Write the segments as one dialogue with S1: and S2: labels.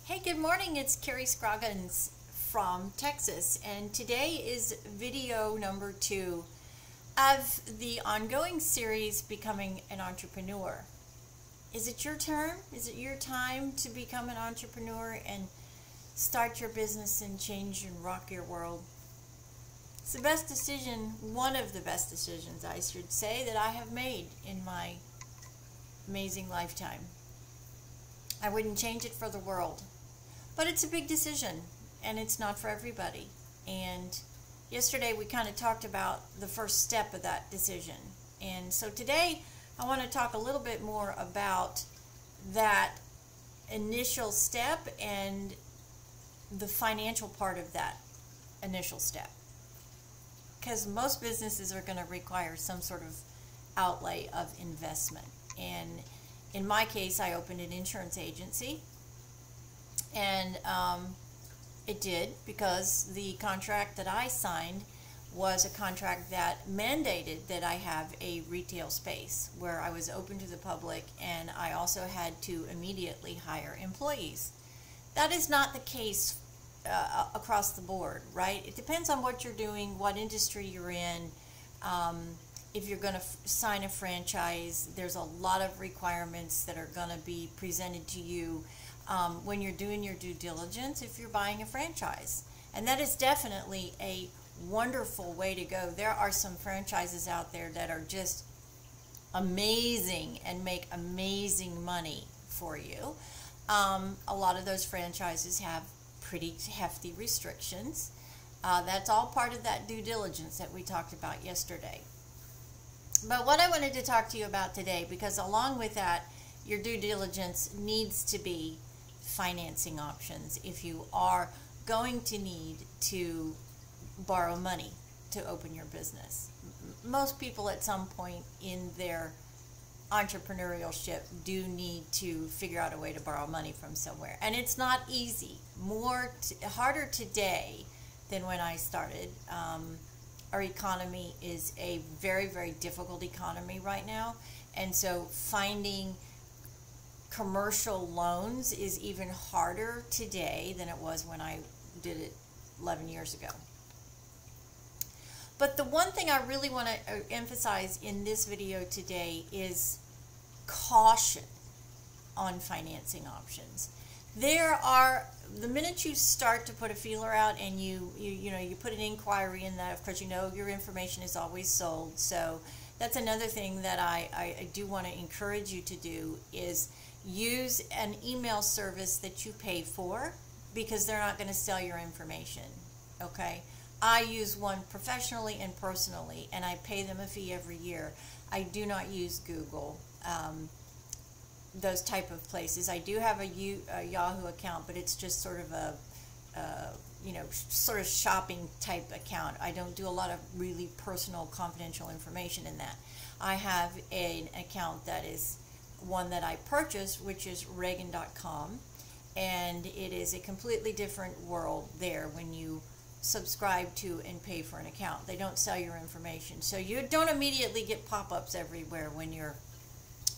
S1: Hey, good morning. It's Carrie Scroggins from Texas, and today is video number 2 of the ongoing series, Becoming an Entrepreneur. Is it your turn? Is it your time to become an entrepreneur and start your business and change and rock your world? It's the best decision, one of the best decisions, I should say, that I have made in my amazing lifetime. I wouldn't change it for the world. But it's a big decision, and it's not for everybody. And yesterday we kind of talked about the first step of that decision. And so today I want to talk a little bit more about that initial step and the financial part of that initial step. Because most businesses are going to require some sort of outlay of investment. And in my case, I opened an insurance agency. And it did, because the contract that I signed was a contract that mandated that I have a retail space where I was open to the public, and I also had to immediately hire employees. That is not the case across the board, right? It depends on what you're doing, what industry you're in. If you're going to sign a franchise, there's a lot of requirements that are going to be presented to you when you're doing your due diligence if you're buying a franchise. And that is definitely a wonderful way to go. There are some franchises out there that are just amazing and make amazing money for you. A lot of those franchises have pretty hefty restrictions. That's all part of that due diligence that we talked about yesterday. But what I wanted to talk to you about today, because along with that, your due diligence needs to be financing options if you are going to need to borrow money to open your business. Most people at some point in their entrepreneurship do need to figure out a way to borrow money from somewhere, and it's not easy. Harder today than when I started. Our economy is a very, very difficult economy right now, and so finding commercial loans is even harder today than it was when I did it 11 years ago. But the one thing I really want to emphasize in this video today is caution on financing options. The minute you start to put a feeler out and you put an inquiry in that, of course, your information is always sold. So that's another thing that I do want to encourage you to do, is use an email service that you pay for, because they're not going to sell your information. Okay, I use one professionally and personally, and I pay them a fee every year. I do not use Google, those type of places. I do have a Yahoo account, but it's just sort of a sort of shopping type account. I don't do a lot of really personal, confidential information in that. I have an account that is one that I purchased, which is Reagan.com, and it is a completely different world there when you subscribe to and pay for an account. They don't sell your information, so you don't immediately get pop-ups everywhere when you're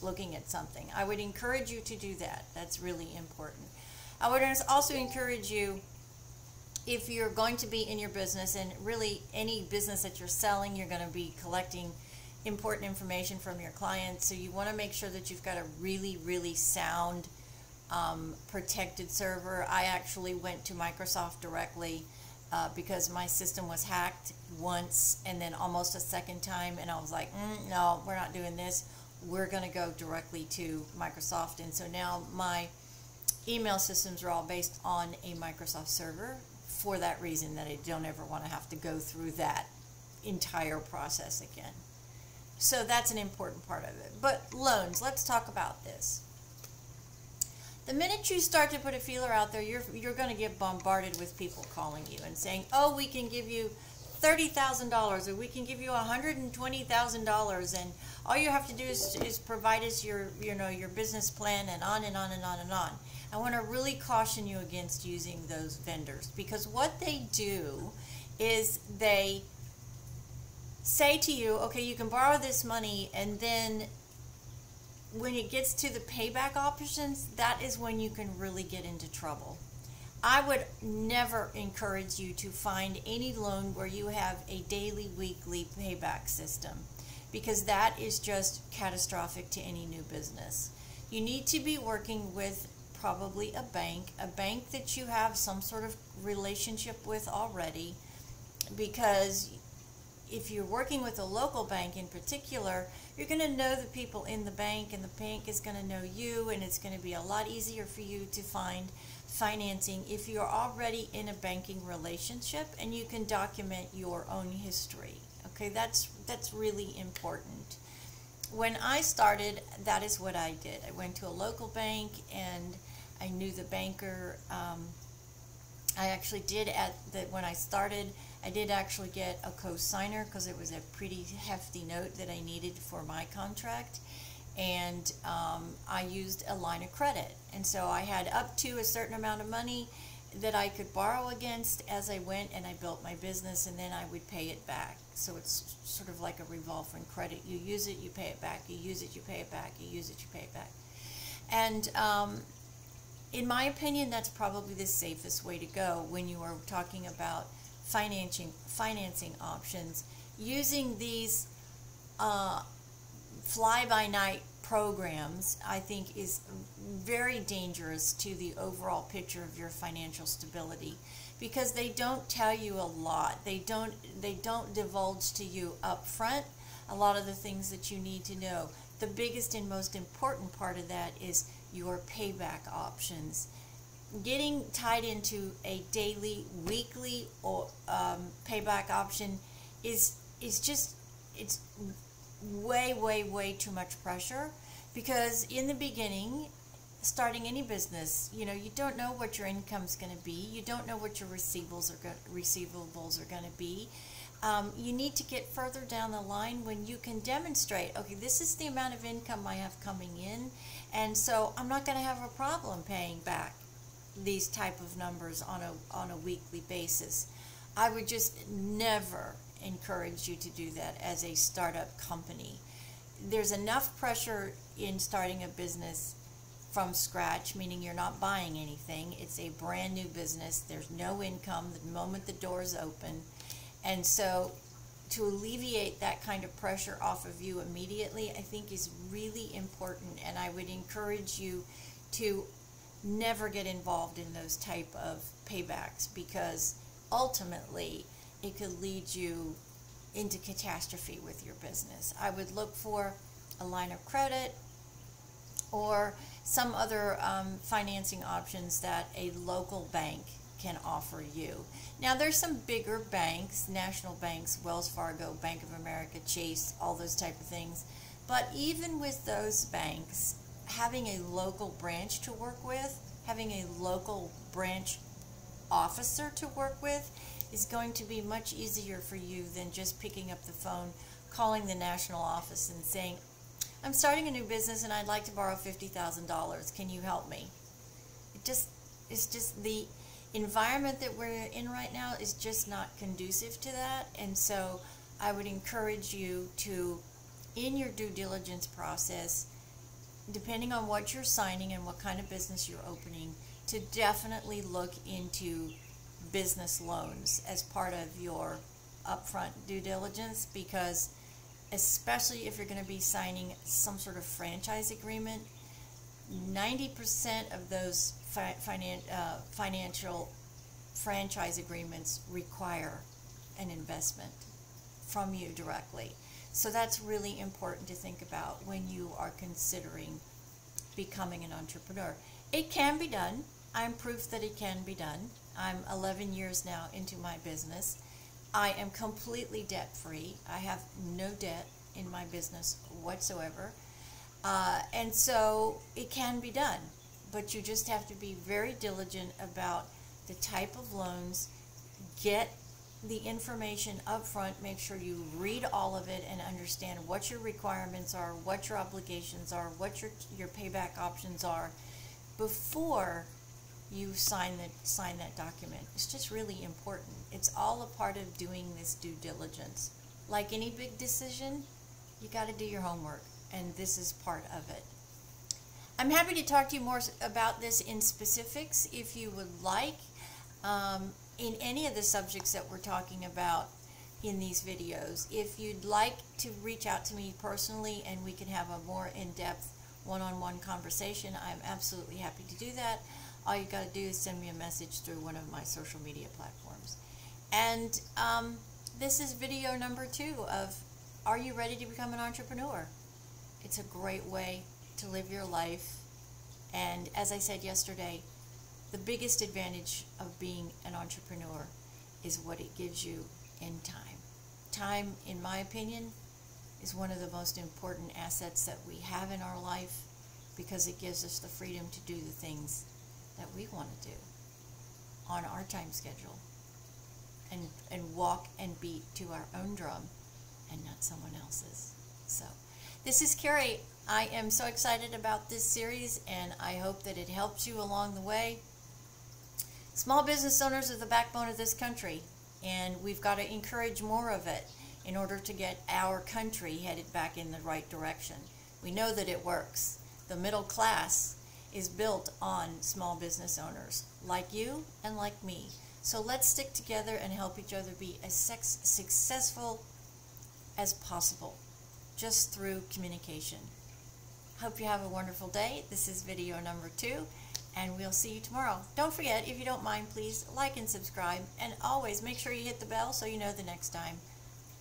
S1: looking at something. I would encourage you to do that. That's really important. I would also encourage you, if you're going to be in your business, and really any business that you're selling, you're going to be collecting important information from your clients, so you want to make sure that you've got a really, really sound protected server. I actually went to Microsoft directly because my system was hacked once and then almost a second time, and I was like, no, we're not doing this. We're going to go directly to Microsoft. And so now my email systems are all based on a Microsoft server, for that reason, that I don't ever want to have to go through that entire process again. So that's an important part of it. But loans, let's talk about this. The minute you start to put a feeler out there, you're going to get bombarded with people calling you and saying, oh, we can give you $30,000, or we can give you $120,000, and all you have to do is provide us your business plan, and on and on and on and on. I want to really caution you against using those vendors, because what they do is they say to you, okay, you can borrow this money, and then when it gets to the payback options, that is when you can really get into trouble. I would never encourage you to find any loan where you have a daily, weekly payback system, because that is just catastrophic to any new business. You need to be working with probably a bank that you have some sort of relationship with already, because if you're working with a local bank in particular, you're going to know the people in the bank, and the bank is going to know you, and it's going to be a lot easier for you to find financing if you're already in a banking relationship and you can document your own history. Okay, that's really important. When I started, that is what I did. I went to a local bank and I knew the banker. I actually did when I started, I did actually get a co-signer because it was a pretty hefty note that I needed for my contract. And I used a line of credit. And so I had up to a certain amount of money that I could borrow against as I went, and I built my business, and then I would pay it back. So it's sort of like a revolving credit. You use it, you pay it back. You use it, you pay it back. You use it, you pay it back. And in my opinion, that's probably the safest way to go when you are talking about financing options. Using these fly-by-night programs, I think, is very dangerous to the overall picture of your financial stability, because they don't tell you a lot. They don't divulge to you up front a lot of the things that you need to know. The biggest and most important part of that is your payback options. Getting tied into a daily, weekly, or payback option is just, it's way too much pressure, because in the beginning, starting any business, you don't know what your income's going to be. You don't know what your receivables are going to be. You need to get further down the line when you can demonstrate, okay, this is the amount of income I have coming in, and so I'm not going to have a problem paying back these type of numbers on a weekly basis. I would just never encourage you to do that as a startup company. There's enough pressure in starting a business from scratch, meaning you're not buying anything. It's a brand new business. There's no income the moment the doors open. And so to alleviate that kind of pressure off of you immediately, I think is really important. And I would encourage you to never get involved in those type of paybacks, because ultimately it could lead you into catastrophe with your business. I would look for a line of credit or some other financing options that a local bank can offer you. Now, there's some bigger banks, national banks, Wells Fargo, Bank of America, Chase, all those type of things. But even with those banks, having a local branch to work with, having a local branch officer to work with, is going to be much easier for you than just picking up the phone, calling the national office and saying, I'm starting a new business and I'd like to borrow $50,000. Can you help me? It's just the environment that we're in right now is just not conducive to that. And so I would encourage you to, in your due diligence process, depending on what you're signing and what kind of business you're opening, to definitely look into business loans as part of your upfront due diligence, because especially if you're going to be signing some sort of franchise agreement, 90% of those financial franchise agreements require an investment from you directly. So that's really important to think about when you are considering becoming an entrepreneur. It can be done. I'm proof that it can be done. I'm 11 years now into my business. I am completely debt-free. I have no debt in my business whatsoever. And so it can be done. But you just have to be very diligent about the type of loans. Get the information up front. Make sure you read all of it and understand what your requirements are, what your obligations are, what your payback options are before you sign that document. It's just really important. It's all a part of doing this due diligence. Like any big decision, you got to do your homework, and this is part of it. I'm happy to talk to you more about this in specifics if you would like, in any of the subjects that we're talking about in these videos. If you'd like to reach out to me personally and we can have a more in-depth one-on-one conversation, I'm absolutely happy to do that. All you got to do is send me a message through one of my social media platforms. And this is video number 2 of Are You Ready to Become an Entrepreneur? It's a great way to live your life. And as I said yesterday, the biggest advantage of being an entrepreneur is what it gives you in time. Time, in my opinion, is one of the most important assets that we have in our life because it gives us the freedom to do the things that we want to do on our time schedule and walk and beat to our own drum and not someone else's. So this is Carrie. I am so excited about this series and I hope that it helps you along the way. Small business owners are the backbone of this country, and we've got to encourage more of it in order to get our country headed back in the right direction. We know that it works. The middle class is built on small business owners like you and like me. So let's stick together and help each other be as successful as possible just through communication. Hope you have a wonderful day. This is video number 2, and we'll see you tomorrow. Don't forget, if you don't mind, please like and subscribe, and always make sure you hit the bell so you know the next time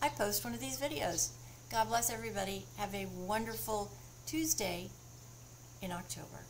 S1: I post one of these videos. God bless everybody. Have a wonderful Tuesday in October.